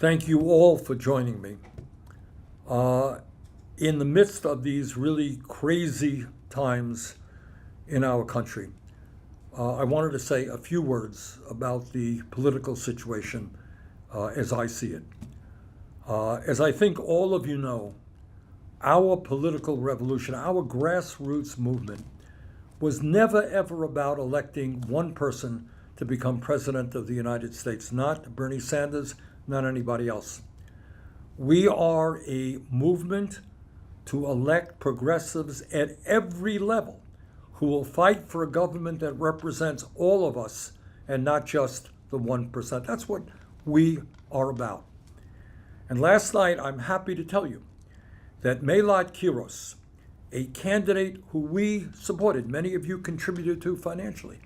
Thank you all for joining me. In the midst of these really crazy times in our country, I wanted to say a few words about the political situation as I see it. As I think all of you know, our political revolution, our grassroots movement, was never ever about electing one person to become president of the United States, not Bernie Sanders, not anybody else. We are a movement to elect progressives at every level who will fight for a government that represents all of us and not just the 1%. That's what we are about. And last night, I'm happy to tell you that Melat Kiros, a candidate who we supported, many of you contributed to financially,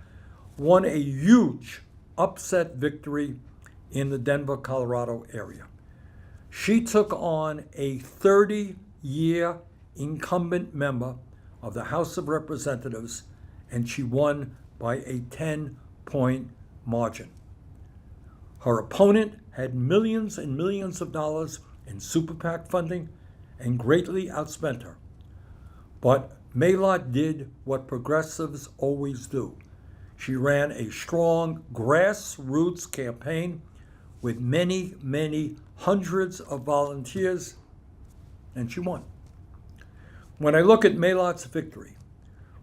won a huge upset victory in the Denver, Colorado area. She took on a 30-year incumbent member of the House of Representatives, and she won by a 10-point margin. Her opponent had millions and millions of dollars in super PAC funding and greatly outspent her. But Melat did what progressives always do. She ran a strong grassroots campaign with many, many hundreds of volunteers, and she won. When I look at Melat's victory,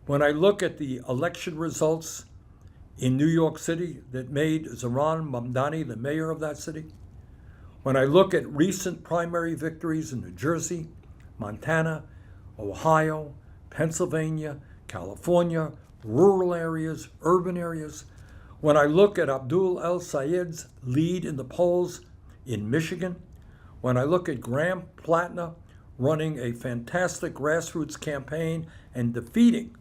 when I look at the election results in New York City that made Zohran Mamdani the mayor of that city, when I look at recent primary victories in New Jersey, Montana, Ohio, Pennsylvania, California, rural areas, urban areas, when I look at Abdul El Sayed's lead in the polls in Michigan, when I look at Graham Platner running a fantastic grassroots campaign and defeating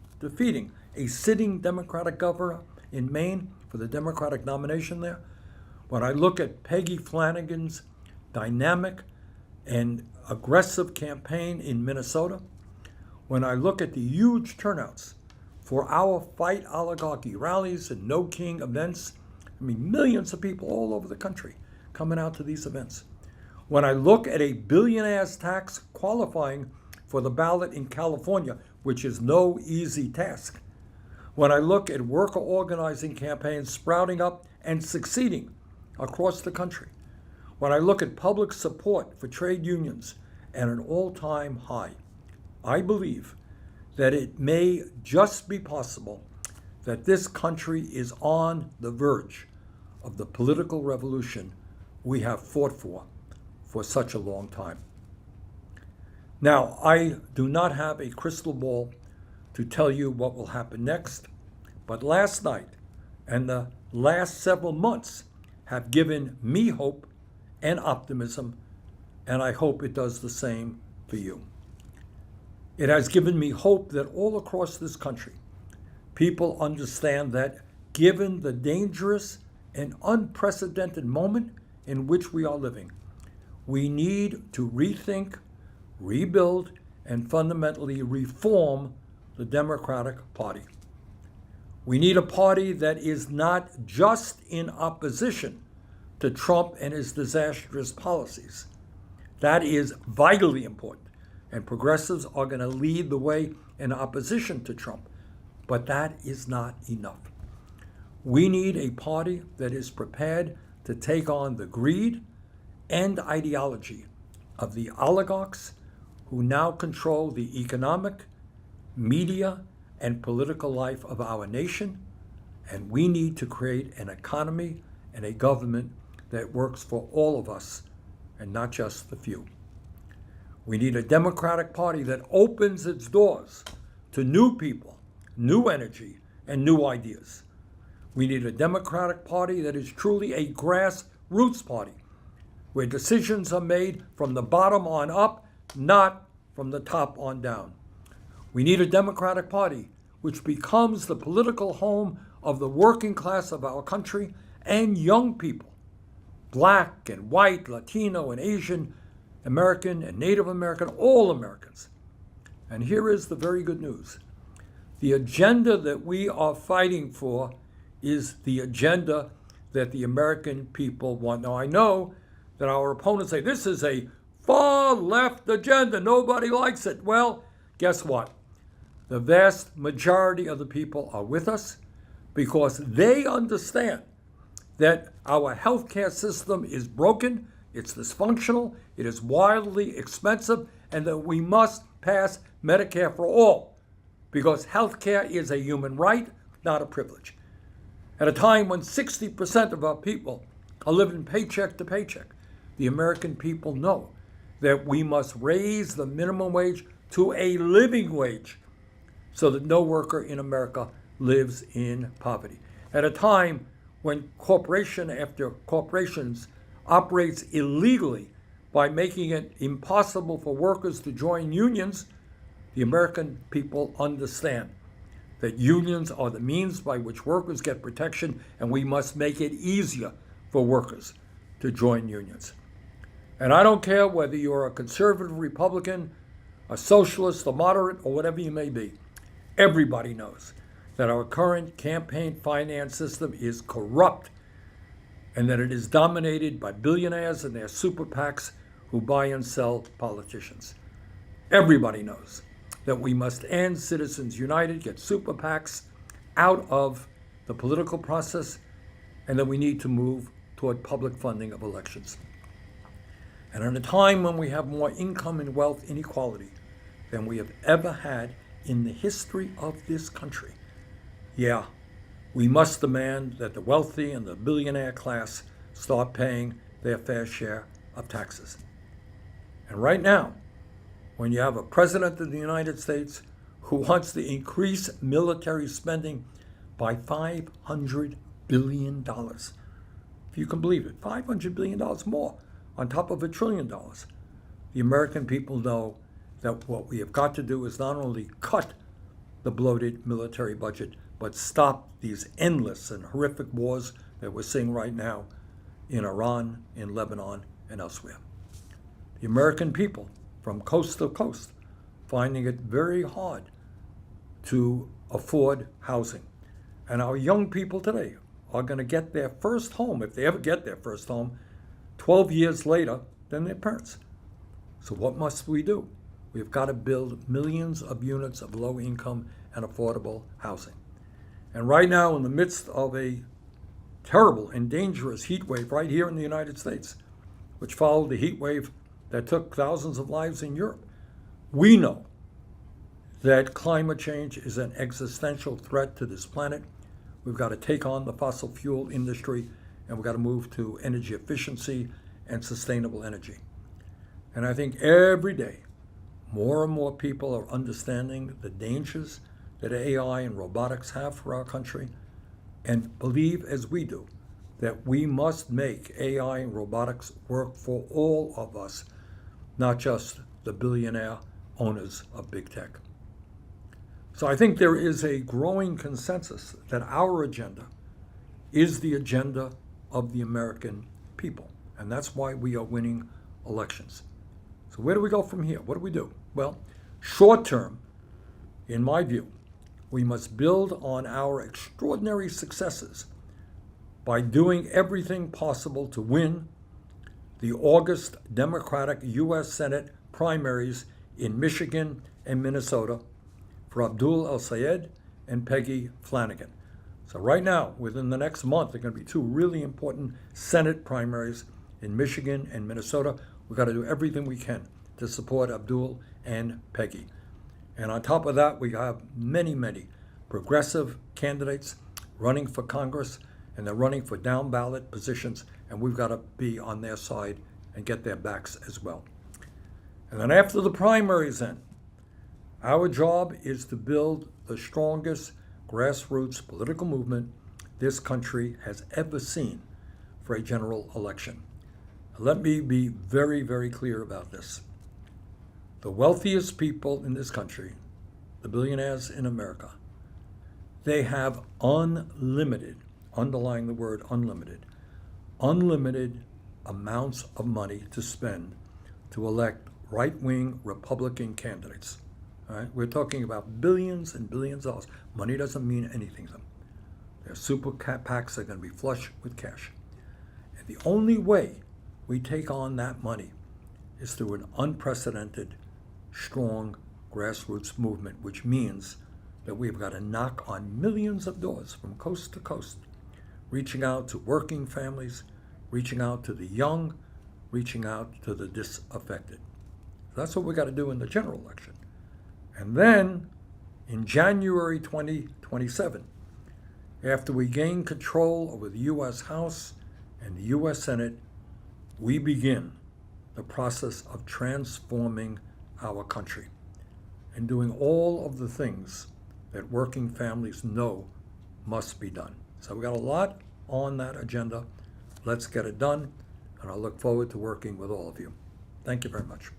a sitting Democratic governor in Maine for the Democratic nomination there, when I look at Peggy Flanagan's dynamic and aggressive campaign in Minnesota, when I look at the huge turnouts for our Fight Oligarchy rallies and No King events, millions of people all over the country coming out to these events. When I look at a billionaire's tax qualifying for the ballot in California, which is no easy task. When I look at worker organizing campaigns sprouting up and succeeding across the country. When I look at public support for trade unions at an all-time high, I believe that it may just be possible that this country is on the verge of the political revolution we have fought for such a long time. Now, I do not have a crystal ball to tell you what will happen next, but last night and the last several months have given me hope and optimism, and I hope it does the same for you. It has given me hope that all across this country, people understand that given the dangerous and unprecedented moment in which we are living, we need to rethink, rebuild, and fundamentally reform the Democratic Party. We need a party that is not just in opposition to Trump and his disastrous policies. That is vitally important. And progressives are going to lead the way in opposition to Trump. But that is not enough. We need a party that is prepared to take on the greed and ideology of the oligarchs who now control the economic, media, and political life of our nation. And we need to create an economy and a government that works for all of us and not just the few. We need a Democratic Party that opens its doors to new people, new energy, and new ideas. We need a Democratic Party that is truly a grassroots party, where decisions are made from the bottom on up, not from the top on down. We need a Democratic Party which becomes the political home of the working class of our country and young people, Black and white, Latino and Asian, American and Native American, all Americans. And here is the very good news. The agenda that we are fighting for is the agenda that the American people want. Now, I know that our opponents say, this is a far left agenda, nobody likes it. Well, guess what? The vast majority of the people are with us because they understand that our healthcare system is broken, it's dysfunctional, it is wildly expensive, and that we must pass Medicare for all because healthcare is a human right, not a privilege. At a time when 60% of our people are living paycheck to paycheck, the American people know that we must raise the minimum wage to a living wage so that no worker in America lives in poverty. At a time when corporation after corporations operates illegally by making it impossible for workers to join unions, the American people understand that unions are the means by which workers get protection, and we must make it easier for workers to join unions. And I don't care whether you're a conservative Republican, a socialist, a moderate, or whatever you may be. Everybody knows that our current campaign finance system is corrupt and that it is dominated by billionaires and their super PACs who buy and sell politicians. Everybody knows that we must end Citizens United, get super PACs out of the political process, and that we need to move toward public funding of elections. And at a time when we have more income and wealth inequality than we have ever had in the history of this country, yeah, we must demand that the wealthy and the billionaire class start paying their fair share of taxes. And right now, when you have a president of the United States who wants to increase military spending by $500 billion, if you can believe it, $500 billion more on top of $1 trillion, the American people know that what we have got to do is not only cut the bloated military budget, but stop these endless and horrific wars that we're seeing right now in Iran, in Lebanon, and elsewhere. The American people, from coast to coast, finding it very hard to afford housing. And our young people today are going to get their first home, if they ever get their first home, 12 years later than their parents. So what must we do? We've got to build millions of units of low income and affordable housing. And right now, in the midst of a terrible and dangerous heat wave right here in the United States, which followed the heat wave that took thousands of lives in Europe, we know that climate change is an existential threat to this planet. We've got to take on the fossil fuel industry, and we've got to move to energy efficiency and sustainable energy. And I think every day, more and more people are understanding the dangers that AI and robotics have for our country, and believe, as we do, that we must make AI and robotics work for all of us, not just the billionaire owners of big tech. So I think there is a growing consensus that our agenda is the agenda of the American people, and that's why we are winning elections. So where do we go from here? What do we do? Well, short term, in my view, we must build on our extraordinary successes by doing everything possible to win the August Democratic U.S. Senate primaries in Michigan and Minnesota for Abdul El-Sayed and Peggy Flanagan. So right now, within the next month, there are going to be two really important Senate primaries in Michigan and Minnesota. We've got to do everything we can to support Abdul and Peggy. And on top of that, we have many, many progressive candidates running for Congress, and they're running for down ballot positions, and we've got to be on their side and get their backs as well. And then after the primaries end, our job is to build the strongest grassroots political movement this country has ever seen for a general election. Let me be very, very clear about this. The wealthiest people in this country, the billionaires in America, they have unlimited, underlying the word unlimited, unlimited amounts of money to spend to elect right-wing Republican candidates. All right? We're talking about billions and billions of dollars. Money doesn't mean anything to them. Their super PACs are going to be flush with cash. And the only way we take on that money is through an unprecedented, strong grassroots movement, which means that we've got to knock on millions of doors from coast to coast, reaching out to working families, reaching out to the young, reaching out to the disaffected. That's what we got to do in the general election. And then in January 2027, after we gain control over the U.S. House and the U.S. Senate, we begin the process of transforming our country and doing all of the things that working families know must be done. So we've got a lot on that agenda. Let's get it done, and I look forward to working with all of you. Thank you very much.